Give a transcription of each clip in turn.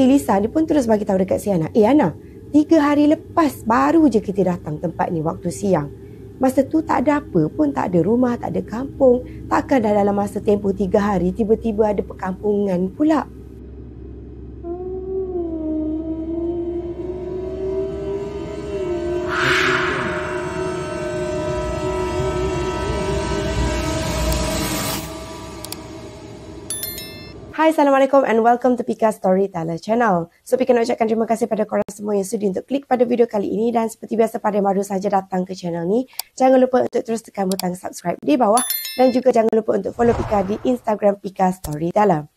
si Lisa ni pun terus bagi tahu dekat si Ana, Ana, 3 hari lepas baru je kita datang tempat ni waktu siang. Masa tu tak ada apa pun, tak ada rumah, tak ada kampung. Takkan dah dalam masa tempoh 3 hari tiba-tiba ada perkampungan pula. Hai, Assalamualaikum and welcome to Pika Storyteller Channel. So, Pika nak ucapkan terima kasih pada korang semua yang sudi untuk klik pada video kali ini. Dan seperti biasa pada yang baru saja datang ke channel ni, jangan lupa untuk terus tekan butang subscribe di bawah. Dan juga jangan lupa untuk follow Pika di Instagram Pika Storyteller.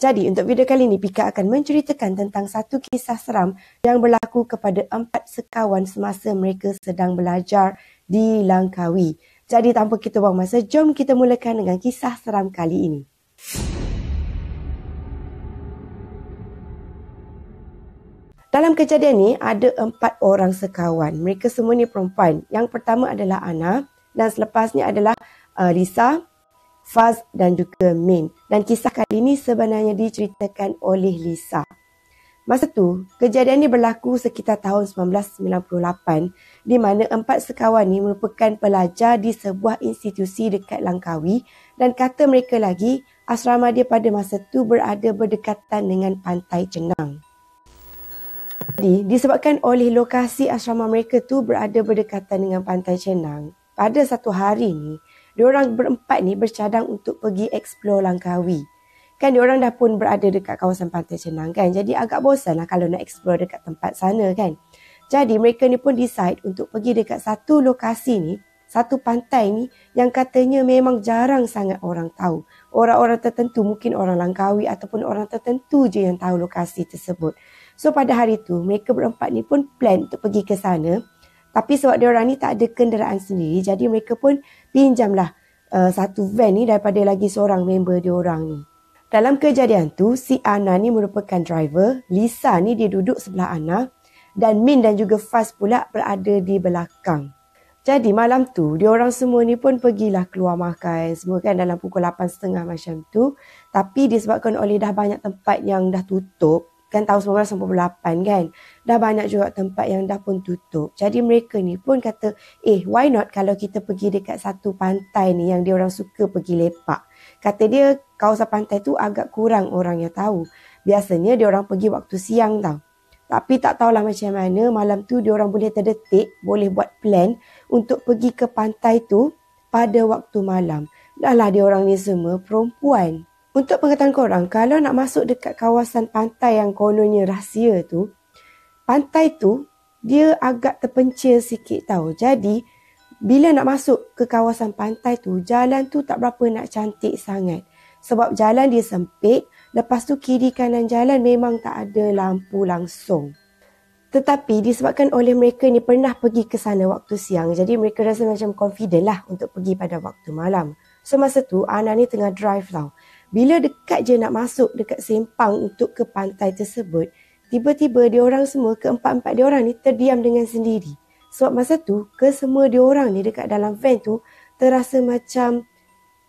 Jadi, untuk video kali ini, Pika akan menceritakan tentang satu kisah seram yang berlaku kepada 4 sekawan semasa mereka sedang belajar di Langkawi. Jadi, tanpa kita buang masa, jom kita mulakan dengan kisah seram kali ini. Dalam kejadian ni, ada 4 orang sekawan. Mereka semua ni perempuan. Yang pertama adalah Ana dan selepasnya adalah Lisa, Faz dan juga Min. Dan kisah kali ini sebenarnya diceritakan oleh Lisa. Masa tu, kejadian ni berlaku sekitar tahun 1998 di mana 4 sekawan ni merupakan pelajar di sebuah institusi dekat Langkawi dan kata mereka lagi, asrama dia pada masa tu berada berdekatan dengan Pantai Cenang. Jadi, disebabkan oleh lokasi asrama mereka tu berada berdekatan dengan Pantai Cenang, pada satu hari ni, diorang berempat ni bercadang untuk pergi explore Langkawi. Kan diorang dah pun berada dekat kawasan Pantai Cenang kan, jadi agak bosan lah kalau nak explore dekat tempat sana kan. Jadi mereka ni pun decide untuk pergi dekat satu lokasi ni, satu pantai ni yang katanya memang jarang sangat orang tahu. Orang-orang tertentu, mungkin orang Langkawi ataupun orang tertentu je yang tahu lokasi tersebut. So pada hari tu, mereka berempat ni pun plan untuk pergi ke sana. Tapi sebab diorang ni tak ada kenderaan sendiri, jadi mereka pun pinjamlah satu van ni daripada lagi seorang member diorang ni. Dalam kejadian tu, si Ana ni merupakan driver, Lisa ni dia duduk sebelah Ana dan Min dan juga Faz pula berada di belakang. Jadi malam tu, diorang semua ni pun pergilah keluar makan semua kan dalam pukul 8.30 macam tu. Tapi disebabkan oleh dah banyak tempat yang dah tutup, kan tahun 1998 kan, dah banyak juga tempat yang dah pun tutup. Jadi mereka ni pun kata, why not kalau kita pergi dekat satu pantai ni yang diorang suka pergi lepak. Kata dia, kawasan pantai tu agak kurang orang yang tahu. Biasanya diorang pergi waktu siang tau. Tapi tak tahulah macam mana malam tu diorang boleh terdetik, boleh buat plan untuk pergi ke pantai tu pada waktu malam. Dah lah diorang ni semua perempuan. Untuk pengetahuan korang, kalau nak masuk dekat kawasan pantai yang kononnya rahsia tu, pantai tu dia agak terpencil sikit tau. Jadi, bila nak masuk ke kawasan pantai tu, jalan tu tak berapa nak cantik sangat. Sebab jalan dia sempit, lepas tu kiri kanan jalan memang tak ada lampu langsung. Tetapi disebabkan oleh mereka ni pernah pergi ke sana waktu siang, jadi mereka rasa macam confident lah untuk pergi pada waktu malam. So masa tu, Ana ni tengah drive tau. Bila dekat je nak masuk dekat sempang untuk ke pantai tersebut, tiba-tiba diorang semua, keempat-empat diorang ni terdiam dengan sendiri. Sebab masa tu, kesemua diorang ni dekat dalam van tu terasa macam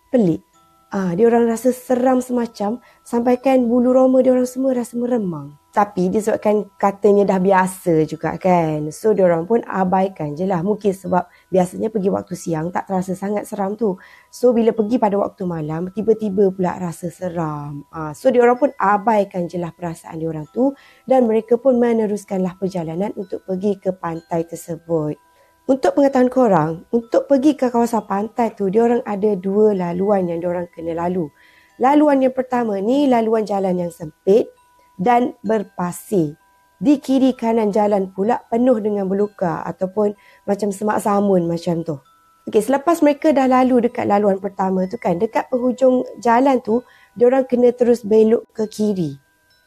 pelik. Diorang rasa seram semacam, sampaikan bulu roma diorang semua rasa meremang. Tapi disebabkan katanya dah biasa juga kan. So diorang pun abaikan je lah. Mungkin sebab biasanya pergi waktu siang tak terasa sangat seram tu. So bila pergi pada waktu malam, tiba-tiba pula rasa seram. So diorang pun abaikan je lah perasaan diorang tu. Dan mereka pun meneruskanlah perjalanan untuk pergi ke pantai tersebut. Untuk pengetahuan korang, untuk pergi ke kawasan pantai tu, diorang ada 2 laluan yang diorang kena lalu. Laluan yang pertama ni, laluan jalan yang sempit dan berpasir. Di kiri kanan jalan pula penuh dengan belukar ataupun macam semak samun macam tu. Okey, selepas mereka dah lalu dekat laluan pertama tu kan, dekat penghujung jalan tu, diorang kena terus belok ke kiri.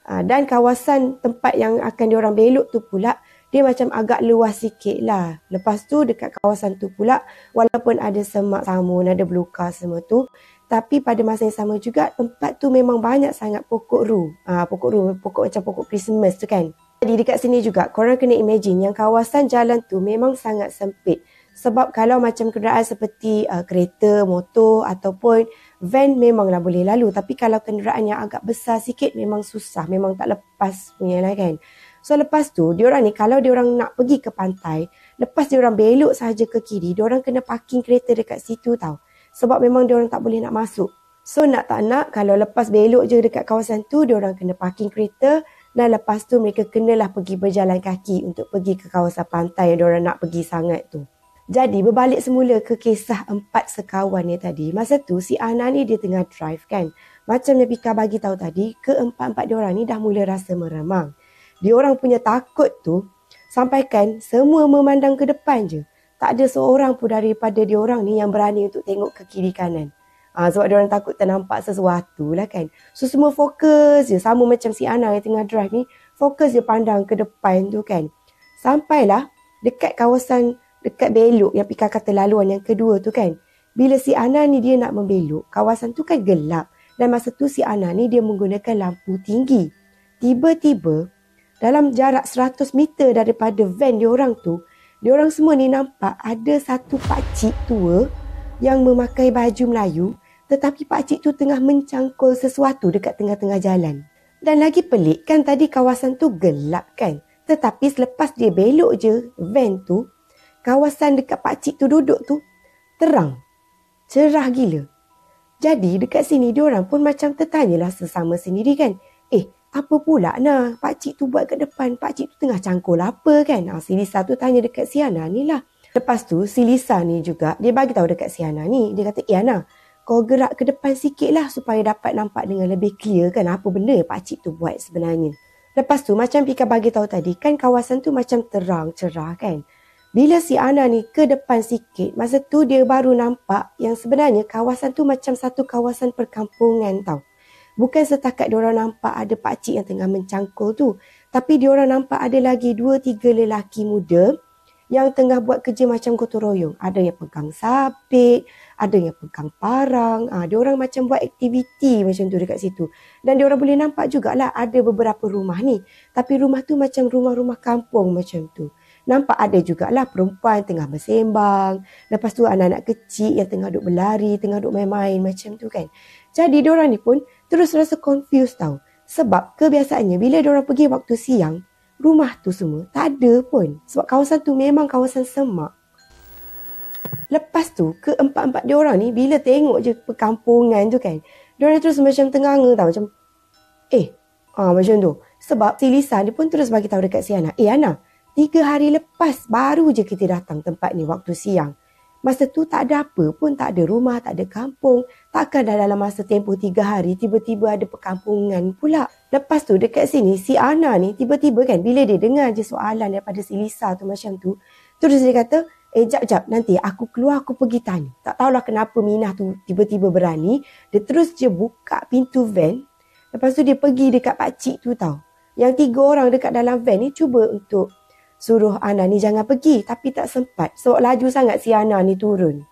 Dan kawasan tempat yang akan diorang belok tu pula, dia macam agak luas sikit lah. Lepas tu dekat kawasan tu pula, walaupun ada semak samun, ada belukar semua tu, tapi pada masa yang sama juga, tempat tu memang banyak sangat pokok ru. Pokok macam pokok Christmas tu kan. Jadi dekat sini juga, korang kena imagine yang kawasan jalan tu memang sangat sempit. Sebab kalau macam kenderaan seperti kereta, motor ataupun van memanglah boleh lalu. Tapi kalau kenderaan yang agak besar sikit memang susah. Memang tak lepas punya lah kan. So lepas tu, diorang ni kalau diorang nak pergi ke pantai, lepas diorang belok saja ke kiri, diorang kena parking kereta dekat situ tau. Sebab memang diorang tak boleh nak masuk. So nak tak nak, kalau lepas belok je dekat kawasan tu, diorang kena parking kereta. Dan lepas tu mereka kenalah pergi berjalan kaki untuk pergi ke kawasan pantai yang diorang nak pergi sangat tu. Jadi berbalik semula ke kisah 4 sekawan ni tadi. Masa tu si Ana ni dia tengah drive kan. Macam yang Pika bagi tahu tadi, keempat-empat diorang ni dah mula rasa meremang. Diorang punya takut tu sampaikan semua memandang ke depan je. Tak ada seorang pun daripada diorang ni yang berani untuk tengok ke kiri kanan. Sebab diorang takut ternampak sesuatu lah kan. So semua fokus je. Sama macam si Ana yang tengah drive ni. Fokus je pandang ke depan tu kan. Sampailah dekat kawasan, dekat belok yang Pika kata laluan yang kedua tu kan. Bila si Ana ni dia nak membelok, kawasan tu kan gelap. Dan masa tu si Ana ni dia menggunakan lampu tinggi. Tiba-tiba dalam jarak 100 meter daripada van diorang tu, diorang semua ni nampak ada satu pakcik tua yang memakai baju Melayu, tetapi pakcik tu tengah mencangkul sesuatu dekat tengah-tengah jalan. Dan lagi pelik kan, tadi kawasan tu gelap kan. Tetapi selepas dia belok je van tu, kawasan dekat pakcik tu duduk tu terang. Cerah gila. Jadi dekat sini diorang pun macam tertanyalah sesama sendiri kan. Apa pula nak pakcik tu buat kat depan? Pakcik tu tengah cangkul apa kan? Si Lisa tu tanya dekat si Ana ni lah. Lepas tu si Lisa ni juga, dia bagi tahu dekat si Ana ni. Dia kata, Ana, kau gerak ke depan sikit lah supaya dapat nampak dengan lebih clear kan apa benda pakcik tu buat sebenarnya. Lepas tu macam Pika bagi tahu tadi kan, kawasan tu macam terang, cerah kan. Bila si Ana ni ke depan sikit, masa tu dia baru nampak yang sebenarnya kawasan tu macam satu kawasan perkampungan tau. Bukan setakat diorang nampak ada pakcik yang tengah mencangkul tu. Tapi diorang nampak ada lagi 2-3 lelaki muda yang tengah buat kerja macam gotong royong. Ada yang pegang sabit, ada yang pegang parang. Diorang macam buat aktiviti macam tu dekat situ. Dan diorang boleh nampak jugalah ada beberapa rumah ni. Tapi rumah tu macam rumah-rumah kampung macam tu. Nampak ada jugalah perempuan tengah bersembang. Lepas tu anak-anak kecil yang tengah duk berlari, tengah duk main-main macam tu kan. Jadi diorang ni pun terus rasa confused tau. Sebab kebiasaannya bila diorang pergi waktu siang, rumah tu semua tak ada pun. Sebab kawasan tu memang kawasan semak. Lepas tu keempat-empat diorang ni bila tengok je perkampungan tu kan, diorang terus macam tenganga tau. Macam macam tu. Sebab si Lisa ni pun terus bagi tahu dekat si Ana. Ana, 3 hari lepas baru je kita datang tempat ni waktu siang. Masa tu tak ada apa pun, tak ada rumah, tak ada kampung. Takkan dalam masa tempoh 3 hari tiba-tiba ada perkampungan pula. Lepas tu dekat sini si Ana ni tiba-tiba kan bila dia dengar je soalan daripada si Lisa tu macam tu. Terus dia kata, jap nanti aku keluar aku pergi tanya. Tak tahulah kenapa Minah tu tiba-tiba berani. Dia terus je buka pintu van. Lepas tu dia pergi dekat pakcik tu tau. Yang 3 orang dekat dalam van ni cuba untuk suruh Ana ni jangan pergi, tapi tak sempat. Sebab laju sangat si Ana ni turun.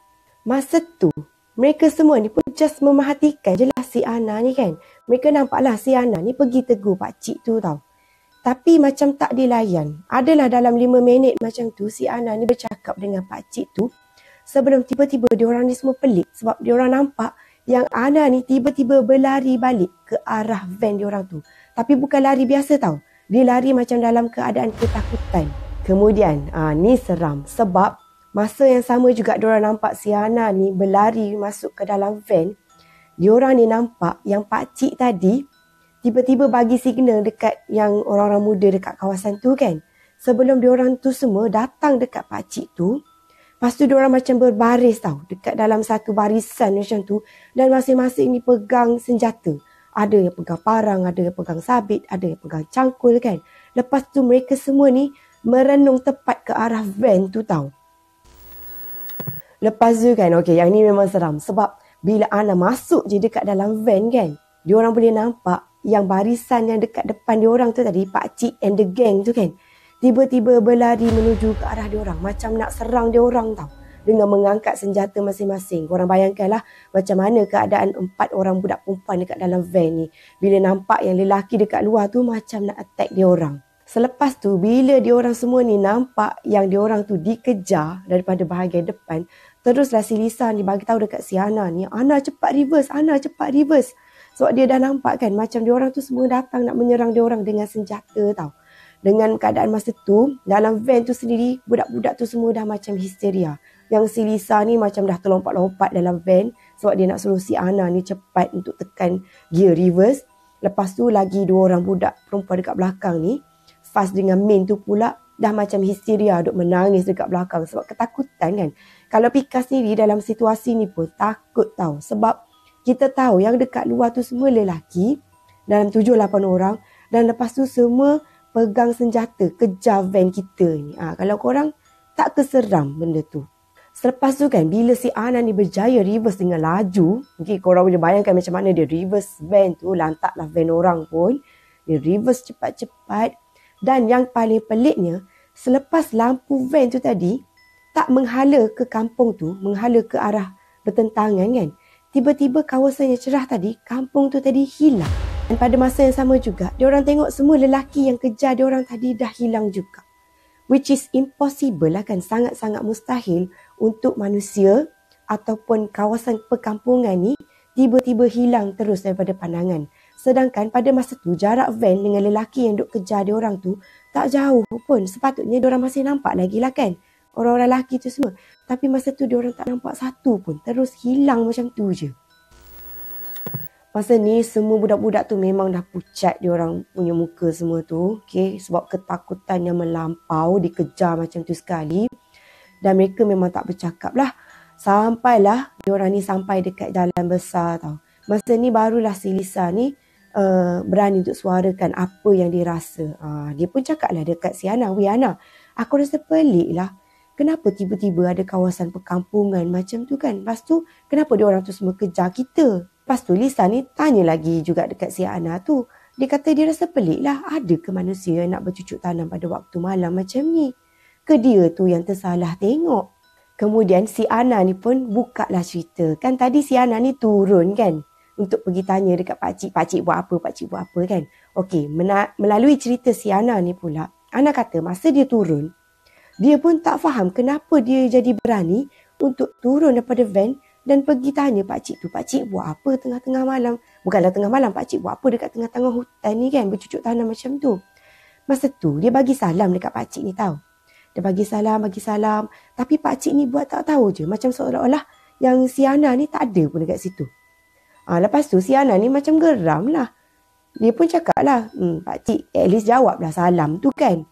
Masa tu, mereka semua ni pun just memerhatikan je lah si Ana ni kan. Mereka nampaklah si Ana ni pergi tegur pakcik tu tau. Tapi macam tak dilayan. Adalah dalam 5 minit macam tu, si Ana ni bercakap dengan pakcik tu. Sebelum tiba-tiba diorang ni semua pelik. Sebab diorang nampak yang Ana ni tiba-tiba berlari balik ke arah van diorang tu. Tapi bukan lari biasa tau. Dia lari macam dalam keadaan ketakutan. Kemudian, ni seram. Sebab masa yang sama juga diorang nampak si Ana ni berlari masuk ke dalam van. Diorang ni nampak yang pakcik tadi tiba-tiba bagi signal dekat yang orang-orang muda dekat kawasan tu kan. Sebelum diorang tu semua datang dekat pakcik tu. Lepas tu diorang macam berbaris tau. Dekat dalam satu barisan macam tu. Dan masing-masing ni pegang senjata. Ada yang pegang parang, ada yang pegang sabit, ada yang pegang cangkul kan. Lepas tu mereka semua ni merenung tepat ke arah van tu tau. Lepas tu kan, yang ni memang seram. Sebab bila Ana masuk je dekat dalam van kan, diorang boleh nampak yang barisan yang dekat depan diorang tu tadi, pakcik and the gang tu kan, tiba-tiba berlari menuju ke arah diorang. Macam nak serang diorang tau. Dengan mengangkat senjata masing-masing. Korang bayangkanlah macam mana keadaan 4 orang budak perempuan dekat dalam van ni. Bila nampak yang lelaki dekat luar tu macam nak attack dia orang. Selepas tu, bila diorang semua ni nampak yang diorang tu dikejar daripada bahagian depan, teruslah si Lisa ni bagi tahu dekat si Ana ni, Ana cepat reverse, Ana cepat reverse. Sebab dia dah nampak kan, macam diorang tu semua datang nak menyerang diorang dengan senjata tau. Dengan keadaan masa tu, dalam van tu sendiri, budak-budak tu semua dah macam histeria. Yang si Lisa ni macam dah terlompat-lompat dalam van sebab dia nak suruh si Ana ni cepat untuk tekan gear reverse. Lepas tu lagi 2 orang budak perempuan dekat belakang ni, Faz dengan Min tu pula dah macam histeria duk menangis dekat belakang sebab ketakutan kan. Kalau Pika sendiri dalam situasi ni pun takut tau. Sebab kita tahu yang dekat luar tu semua lelaki dalam 7-8 orang dan lepas tu semua pegang senjata kejar van kita ni. Kalau korang tak keseram benda tu. Selepas tu kan bila si Ana ni berjaya reverse dengan laju, okay, korang boleh bayangkan macam mana dia reverse van tu, lantaklah van orang pun. Dia reverse cepat-cepat. Dan yang paling peliknya, selepas lampu van tu tadi tak menghala ke kampung tu, menghala ke arah bertentangan kan, tiba-tiba kawasan yang cerah tadi, kampung tu tadi hilang. Dan pada masa yang sama juga, diorang tengok semua lelaki yang kejar diorang tadi dah hilang juga. Which is impossible lah kan, sangat-sangat mustahil untuk manusia ataupun kawasan perkampungan ni tiba-tiba hilang terus daripada pandangan. Sedangkan pada masa tu jarak van dengan lelaki yang duk kejar diorang tu tak jauh pun. Sepatutnya diorang masih nampak lagi lah kan, orang-orang lelaki tu semua. Tapi masa tu diorang tak nampak satu pun, terus hilang macam tu je. Masa ni semua budak-budak tu memang dah pucat diorang punya muka semua tu, okay? Sebab ketakutan yang melampau, dikejar macam tu sekali. Dan mereka memang tak bercakap lah. Sampailah diorang ni sampai dekat jalan besar tau. Masa ni barulah si Lisa ni berani untuk suarakan apa yang dia rasa. Dia pun cakap lah dekat si Ana, "Weh Ana, aku rasa pelik lah. Kenapa tiba-tiba ada kawasan perkampungan macam tu kan? Lepas tu, kenapa diorang tu semua kejar kita?" Lepas tu Lisa ni tanya lagi juga dekat si Ana tu. Dia kata dia rasa pelik lah. Ada ke manusia yang nak bercucuk tanam pada waktu malam macam ni? Ke dia tu yang tersalah tengok? Kemudian si Ana ni pun buka lah cerita. Kan tadi si Ana ni turun kan untuk pergi tanya dekat pakcik, pakcik buat apa kan. Okey, melalui cerita si Ana ni pula, Ana kata masa dia turun, dia pun tak faham kenapa dia jadi berani untuk turun daripada van dan pergi tanya pakcik tu, pakcik buat apa tengah-tengah malam. Bukanlah tengah malam, pakcik buat apa dekat tengah-tengah hutan ni kan, bercucuk tanam macam tu. Masa tu dia bagi salam dekat pakcik ni tau. Dia bagi salam. Tapi pakcik ni buat tak tahu je. Macam seolah-olah yang si Ana ni tak ada pun dekat situ. Lepas tu si Ana ni macam geram lah. Dia pun cakap lah, pakcik at least jawab lah salam tu kan.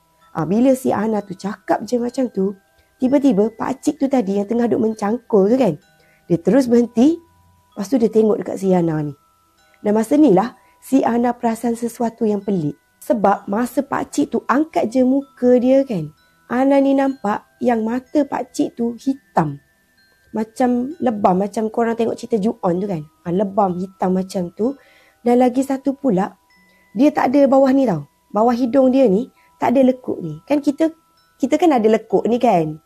Bila si Ana tu cakap je macam tu, tiba-tiba pakcik tu tadi yang tengah duk mencangkul tu kan, dia terus berhenti. Lepas tu dia tengok dekat si Ana ni. Dan masa ni lah si Ana perasan sesuatu yang pelik. Sebab masa pakcik tu angkat je muka dia kan, Ana ni nampak yang mata pakcik tu hitam. Macam lebam, macam korang tengok cerita Ju-on tu kan. Lebam hitam macam tu. Dan lagi satu pula, dia tak ada bawah ni tau. Bawah hidung dia ni tak ada lekuk ni. Kan kita kan ada lekuk ni kan.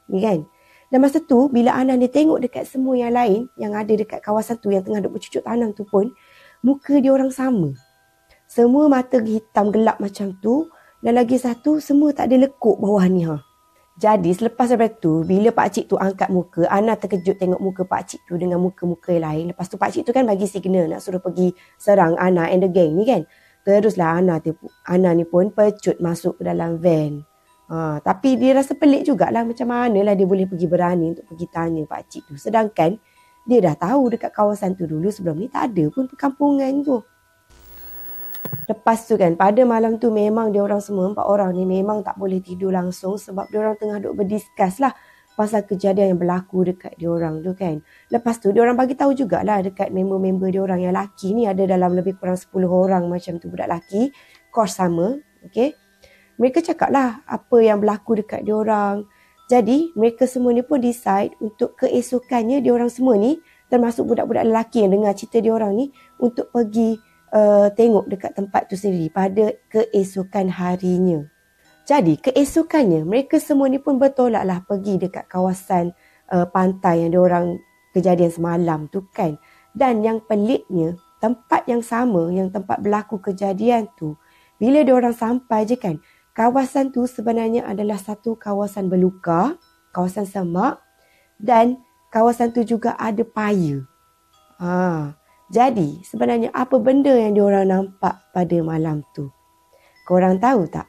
Dan masa tu, bila Ana ni tengok dekat semua yang lain, yang ada dekat kawasan tu, yang tengah duk bercucuk tanam tu pun, muka dia orang sama. Semua mata hitam gelap macam tu. Dan lagi satu, semua tak ada lekuk bawah ni. Jadi selepas daripada tu, bila pakcik tu angkat muka, Ana terkejut tengok muka pakcik tu dengan muka-muka yang lain. Lepas tu pakcik tu kan bagi signal nak suruh pergi serang Ana and the gang ni kan. Teruslah Ana ni pun pecut masuk ke dalam van. Tapi dia rasa pelik jugalah, macam manalah dia boleh pergi berani untuk pergi tanya pakcik tu. Sedangkan dia dah tahu dekat kawasan tu dulu sebelum ni tak ada pun perkampungan tu. Lepas tu kan, pada malam tu memang diorang semua, 4 orang ni memang tak boleh tidur langsung sebab diorang tengah duk berdiskus lah pasal kejadian yang berlaku dekat diorang tu kan. Lepas tu diorang bagi tahu jugalah dekat member-member diorang yang laki ni ada dalam lebih kurang 10 orang macam tu budak laki, kos sama, okay. Mereka cakap lah apa yang berlaku dekat diorang. Jadi mereka semua ni pun decide untuk keesokannya diorang semua ni, termasuk budak-budak lelaki yang dengar cerita diorang ni, untuk pergi tengok dekat tempat tu sendiri pada keesokan harinya. Jadi keesokannya mereka semua ni pun bertolaklah pergi dekat kawasan pantai yang diorang kejadian semalam tu kan. Dan yang peliknya, tempat yang sama yang tempat berlaku kejadian tu, bila diorang sampai je kan, kawasan tu sebenarnya adalah satu kawasan belukar, kawasan semak dan kawasan tu juga ada paya. Jadi sebenarnya apa benda yang diorang nampak pada malam tu? Korang tahu tak?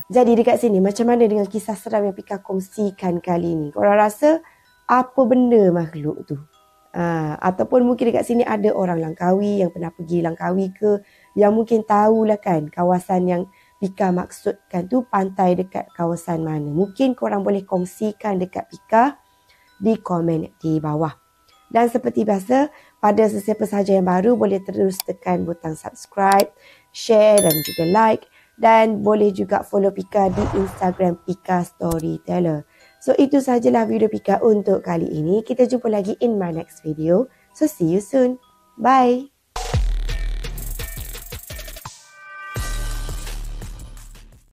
Jadi dekat sini macam mana dengan kisah seram yang Pika kongsikan kali ni? Korang rasa apa benda makhluk tu? Ataupun mungkin dekat sini ada orang Langkawi yang pernah pergi Langkawi ke, yang mungkin tahulah kan kawasan yang Pika maksudkan tu pantai dekat kawasan mana. Mungkin korang boleh kongsikan dekat Pika di komen di bawah. Dan seperti biasa, pada sesiapa sahaja yang baru boleh terus tekan butang subscribe, share dan juga like. Dan boleh juga follow Pika di Instagram Pika Storyteller. So itu sahajalah video Pika untuk kali ini. Kita jumpa lagi in my next video. So see you soon. Bye.